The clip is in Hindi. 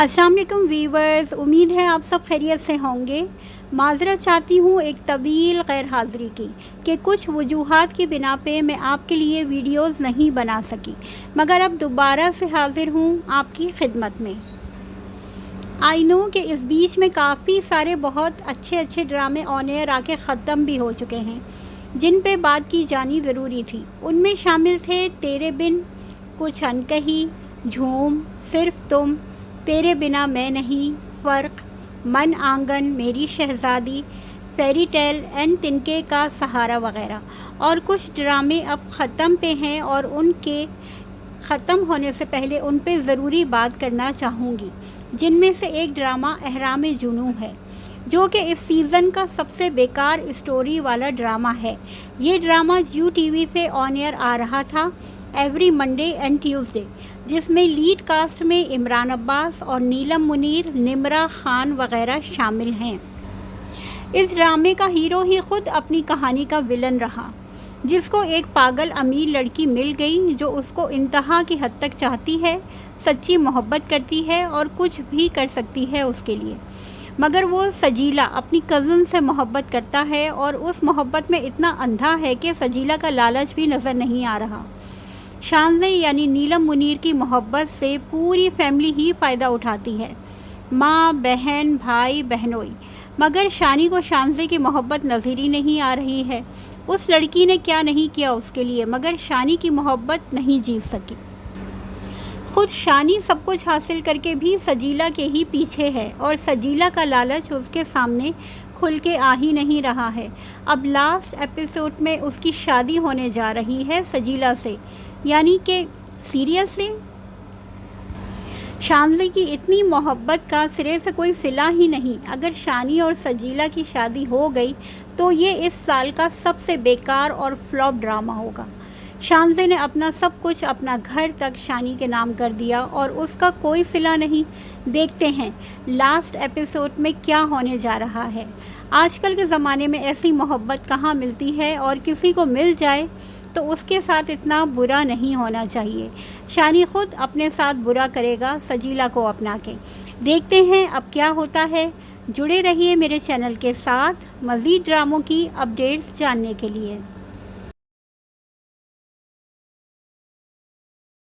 अस्सलाम वालेकुम वीवर्स, उम्मीद है आप सब खैरियत से होंगे। माज़रत चाहती हूँ एक तवील गैर हाज़िरी की कि कुछ वजूहात की बिना पे मैं आपके लिए वीडियोस नहीं बना सकी, मगर अब दोबारा से हाज़िर हूँ आपकी खिदमत में। आई नो कि इस बीच में काफ़ी सारे बहुत अच्छे ड्रामे ऑन एयर आके ख़त्म भी हो चुके हैं, जिन पे बात की जानी ज़रूरी थी। उनमें शामिल थे तेरे बिन, कुछ अनकही, झूम, सिर्फ तुम, तेरे बिना मैं नहीं, फ़र्क, मन आंगन, मेरी शहज़ादी, फेरी टेल एंड तिनके का सहारा वगैरह। और कुछ ड्रामे अब ख़त्म पे हैं और उनके ख़त्म होने से पहले उन पे ज़रूरी बात करना चाहूँगी, जिनमें से एक ड्रामा अहराम जुनून है, जो कि इस सीज़न का सबसे बेकार स्टोरी वाला ड्रामा है। ये ड्रामा जियो टीवी से ऑन एयर आ रहा था एवरी मंडे एंड ट्यूसडे, जिसमें लीड कास्ट में इमरान अब्बास और नीलम मुनीर, निम्रा खान वगैरह शामिल हैं। इस ड्रामे का हीरो ही खुद अपनी कहानी का विलन रहा, जिसको एक पागल अमीर लड़की मिल गई जो उसको इंतहा की हद तक चाहती है, सच्ची मोहब्बत करती है और कुछ भी कर सकती है उसके लिए। मगर वो सजीला अपनी कज़न से मोहब्बत करता है और उस मोहब्बत में इतना अंधा है कि सजीला का लालच भी नज़र नहीं आ रहा। शानज़े यानी नीलम मुनीर की मोहब्बत से पूरी फैमिली ही फ़ायदा उठाती है, माँ, बहन, भाई, बहनोई। मगर शानी को शानज़े की मोहब्बत नज़र ही नहीं आ रही है। उस लड़की ने क्या नहीं किया उसके लिए, मगर शानी की मोहब्बत नहीं जीत सकी। खुद शानी सब कुछ हासिल करके भी सजीला के ही पीछे है और सजीला का लालच उसके सामने खुल के आ ही नहीं रहा है। अब लास्ट एपिसोड में उसकी शादी होने जा रही है सजीला से, यानी कि सीरियसली शानज़े की इतनी मोहब्बत का सिरे से कोई सिला ही नहीं। अगर शानी और सजीला की शादी हो गई तो ये इस साल का सबसे बेकार और फ्लॉप ड्रामा होगा। शानज़े ने अपना सब कुछ, अपना घर तक शानी के नाम कर दिया और उसका कोई सिला नहीं। देखते हैं लास्ट एपिसोड में क्या होने जा रहा है। आजकल के ज़माने में ऐसी मोहब्बत कहाँ मिलती है, और किसी को मिल जाए तो उसके साथ इतना बुरा नहीं होना चाहिए। शानी खुद अपने साथ बुरा करेगा सजीला को अपना के। देखते हैं अब क्या होता है। जुड़े रहिए मेरे चैनल के साथ मज़ीद ड्रामों की अपडेट्स जानने के लिए।